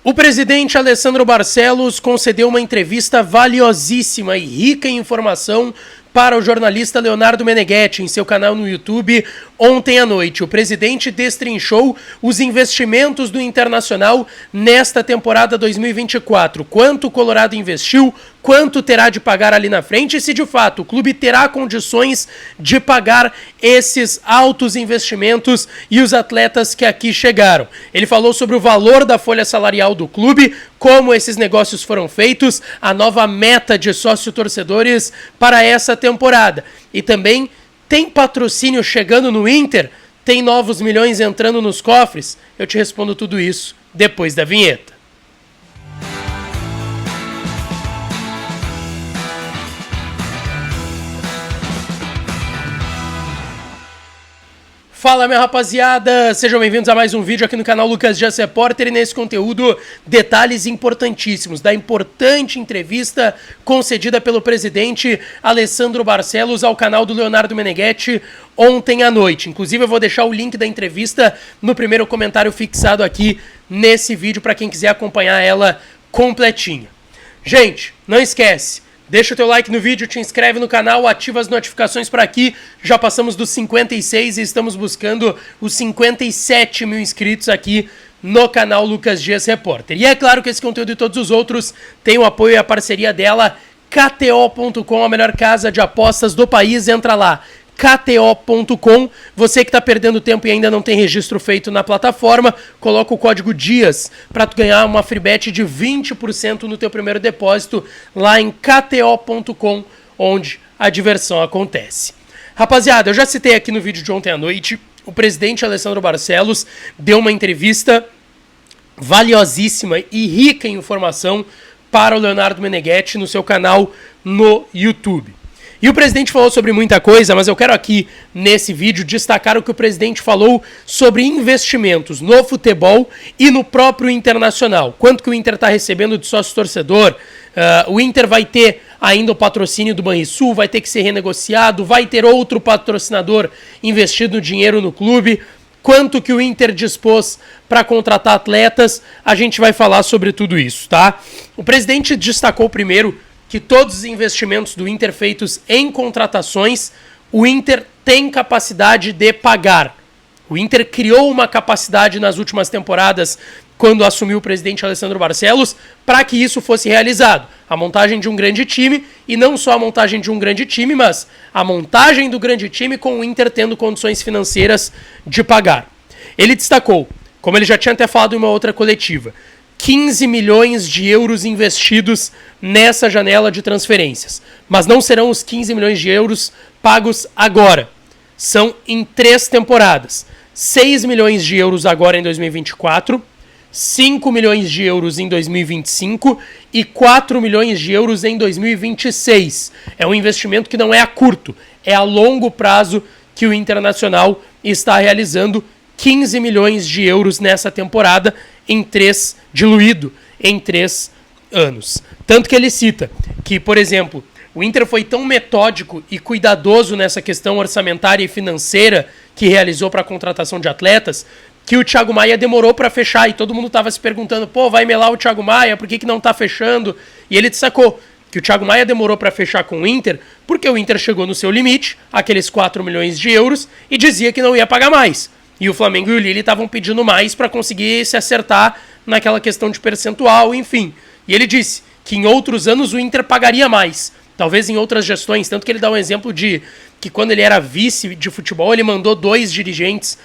O presidente Alessandro Barcelos concedeu uma entrevista valiosíssima e rica em informação para o jornalista Leonardo Meneghetti em seu canal no YouTube ontem à noite. O presidente destrinchou os investimentos do Internacional nesta temporada 2024. Quanto o Colorado investiu, quanto terá de pagar ali na frente e se de fato o clube terá condições de pagar esses altos investimentos e os atletas que aqui chegaram. Ele falou sobre o valor da folha salarial do clube, como esses negócios foram feitos, a nova meta de sócio-torcedores para essa temporada. E também tem patrocínio chegando no Inter? Tem novos milhões entrando nos cofres? Eu te respondo tudo isso depois da vinheta. Fala, minha rapaziada, sejam bem-vindos a mais um vídeo aqui no canal Lucas Dias Repórter e nesse conteúdo detalhes importantíssimos da importante entrevista concedida pelo presidente Alessandro Barcelos ao canal do Leonardo Meneghetti ontem à noite. Inclusive eu vou deixar o link da entrevista no primeiro comentário fixado aqui nesse vídeo para quem quiser acompanhar ela completinha. Gente, não esquece. Deixa o teu like no vídeo, te inscreve no canal, ativa as notificações para aqui. Já passamos dos 56 e estamos buscando os 57 mil inscritos aqui no canal Lucas Dias Repórter. E é claro que esse conteúdo e todos os outros têm o apoio e a parceria dela, KTO.com, a melhor casa de apostas do país. Entra lá, KTO.com. Você que está perdendo tempo e ainda não tem registro feito na plataforma, coloca o código DIAS para tu ganhar uma free bet de 20% no teu primeiro depósito lá em KTO.com, onde a diversão acontece. Rapaziada, eu já citei aqui no vídeo de ontem à noite, o presidente Alessandro Barcelos deu uma entrevista valiosíssima e rica em informação para o Leonardo Meneghetti no seu canal no YouTube. E o presidente falou sobre muita coisa, mas eu quero aqui, nesse vídeo, destacar o que o presidente falou sobre investimentos no futebol e no próprio Internacional. Quanto que o Inter está recebendo de sócio-torcedor, o Inter vai ter ainda o patrocínio do Banrisul, vai ter que ser renegociado, vai ter outro patrocinador investindo dinheiro no clube, quanto que o Inter dispôs para contratar atletas, a gente vai falar sobre tudo isso, tá? O presidente destacou primeiro que todos os investimentos do Inter feitos em contratações, o Inter tem capacidade de pagar. O Inter criou uma capacidade nas últimas temporadas, quando assumiu o presidente Alessandro Barcelos, para que isso fosse realizado. A montagem de um grande time, e não só a montagem de um grande time, mas a montagem do grande time com o Inter tendo condições financeiras de pagar. Ele destacou, como ele já tinha até falado em uma outra coletiva, 15 milhões de euros investidos nessa janela de transferências. Mas não serão os 15 milhões de euros pagos agora. São em 3 temporadas. 6 milhões de euros agora em 2024, 5 milhões de euros em 2025 e 4 milhões de euros em 2026. É um investimento que não é a curto, é a longo prazo que o Internacional está realizando. 15 milhões de euros nessa temporada, diluído em 3 anos. Tanto que ele cita que, por exemplo, o Inter foi tão metódico e cuidadoso nessa questão orçamentária e financeira que realizou para a contratação de atletas, que o Thiago Maia demorou para fechar e todo mundo estava se perguntando, vai melar o Thiago Maia, por que não está fechando? E ele destacou que o Thiago Maia demorou para fechar com o Inter porque o Inter chegou no seu limite, aqueles 4 milhões de euros, e dizia que não ia pagar mais. E o Flamengo e o Lille estavam pedindo mais para conseguir se acertar naquela questão de percentual, enfim. E ele disse que em outros anos o Inter pagaria mais, talvez em outras gestões, tanto que ele dá um exemplo de que quando ele era vice de futebol, ele mandou 2 dirigentes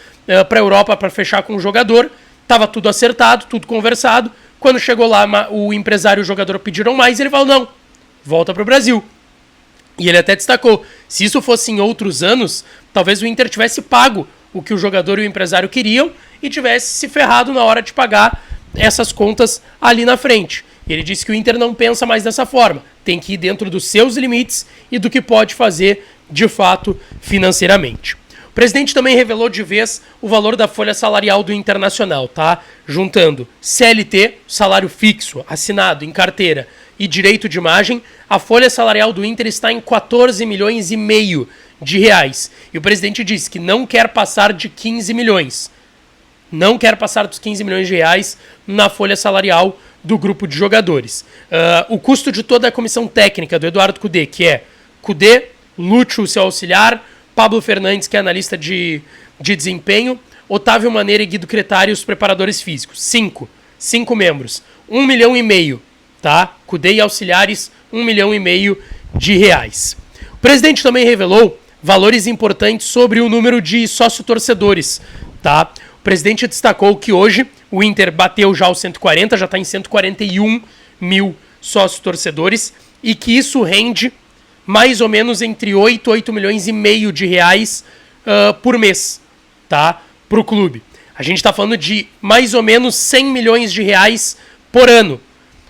para a Europa para fechar com o jogador, estava tudo acertado, tudo conversado, quando chegou lá o empresário e o jogador pediram mais, ele falou, não, volta para o Brasil. E ele até destacou, se isso fosse em outros anos, talvez o Inter tivesse pago o que o jogador e o empresário queriam e tivesse se ferrado na hora de pagar essas contas ali na frente. E ele disse que o Inter não pensa mais dessa forma, tem que ir dentro dos seus limites e do que pode fazer de fato financeiramente. O presidente também revelou de vez o valor da folha salarial do Internacional, tá? Juntando CLT, salário fixo, assinado em carteira, e direito de imagem, a folha salarial do Inter está em 14 milhões e meio de reais. E o presidente disse que não quer passar de 15 milhões. não quer passar dos 15 milhões de reais na folha salarial do grupo de jogadores. O custo de toda a comissão técnica do Eduardo Cudê, que é Cudê, Lúcio, seu auxiliar, Pablo Fernandes, que é analista de desempenho, Otávio Maneira e Guido Cretari, os preparadores físicos. 5 membros. 1,5 milhão, tá? Cudê e auxiliares, 1,5 milhão de reais. O presidente também revelou valores importantes sobre o número de sócio-torcedores, tá? O presidente destacou que hoje o Inter bateu já os 140, já está em 141 mil sócios-torcedores e que isso rende mais ou menos entre 8 milhões e meio de reais por mês, tá? Para o clube. A gente está falando de mais ou menos 100 milhões de reais por ano.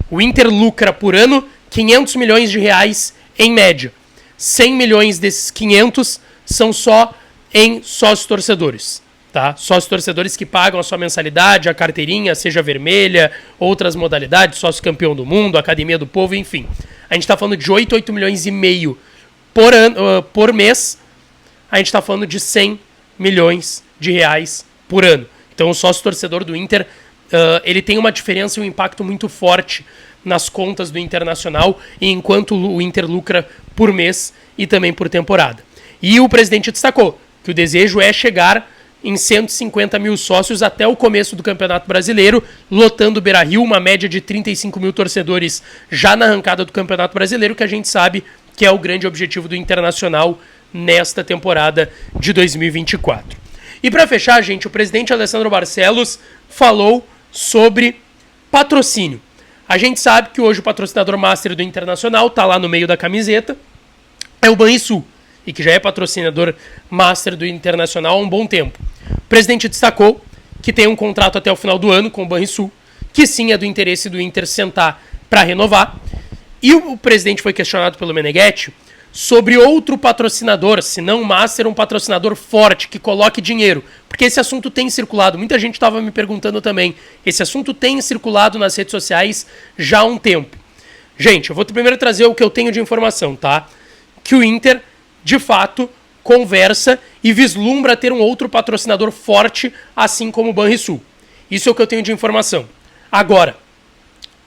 O Inter lucra por ano 500 milhões de reais em média. 100 milhões desses 500 são só em sócios-torcedores. Tá? Sócios-torcedores que pagam a sua mensalidade, a carteirinha, seja vermelha, outras modalidades, sócio-campeão do mundo, Academia do Povo, enfim. A gente está falando de 8 milhões e meio por mês. A gente está falando de 100 milhões de reais por ano. Então o sócio-torcedor do Inter ele tem uma diferença e um impacto muito forte nas contas do Internacional, enquanto o Inter lucra por mês e também por temporada. E o presidente destacou que o desejo é chegar em 150 mil sócios até o começo do Campeonato Brasileiro, lotando o Beira-Rio, uma média de 35 mil torcedores já na arrancada do Campeonato Brasileiro, que a gente sabe que é o grande objetivo do Internacional nesta temporada de 2024. E para fechar, gente, o presidente Alessandro Barcelos falou sobre patrocínio. A gente sabe que hoje o patrocinador master do Internacional está lá no meio da camiseta, é o Banrisul, e que já é patrocinador master do Internacional há um bom tempo. O presidente destacou que tem um contrato até o final do ano com o Banrisul, que sim é do interesse do Inter sentar para renovar. E o presidente foi questionado pelo Meneghetti sobre outro patrocinador, se não master, um patrocinador forte, que coloque dinheiro. Porque esse assunto tem circulado, muita gente estava me perguntando também. Esse assunto tem circulado nas redes sociais já há um tempo. Gente, eu vou primeiro trazer o que eu tenho de informação, tá? Que o Inter, de fato, conversa e vislumbra ter um outro patrocinador forte, assim como o Banrisul. Isso é o que eu tenho de informação. Agora,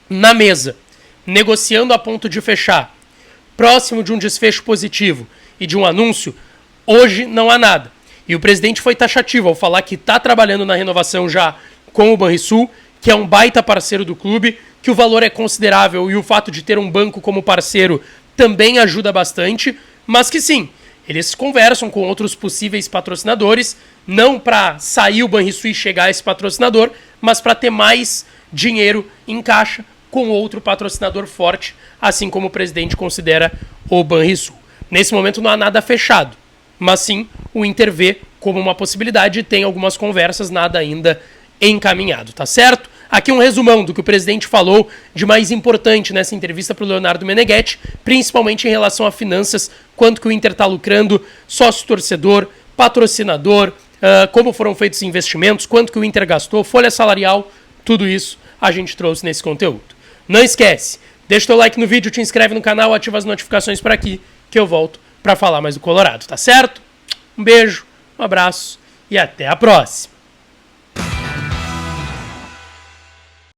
na mesa, negociando a ponto de fechar, próximo de um desfecho positivo e de um anúncio, hoje não há nada. E o presidente foi taxativo ao falar que está trabalhando na renovação já com o Banrisul, que é um baita parceiro do clube, que o valor é considerável e o fato de ter um banco como parceiro também ajuda bastante, mas que sim, eles conversam com outros possíveis patrocinadores, não para sair o Banrisul e chegar a esse patrocinador, mas para ter mais dinheiro em caixa com outro patrocinador forte, assim como o presidente considera o Banrisul. Nesse momento não há nada fechado, mas sim o Inter vê como uma possibilidade e tem algumas conversas, nada ainda encaminhado, tá certo? Aqui um resumão do que o presidente falou de mais importante nessa entrevista para o Leonardo Meneghetti, principalmente em relação a finanças, quanto que o Inter está lucrando, sócio-torcedor, patrocinador, como foram feitos os investimentos, quanto que o Inter gastou, folha salarial, tudo isso a gente trouxe nesse conteúdo. Não esquece, deixa o teu like no vídeo, te inscreve no canal, ativa as notificações por aqui, que eu volto para falar mais do Colorado, tá certo? Um beijo, um abraço e até a próxima!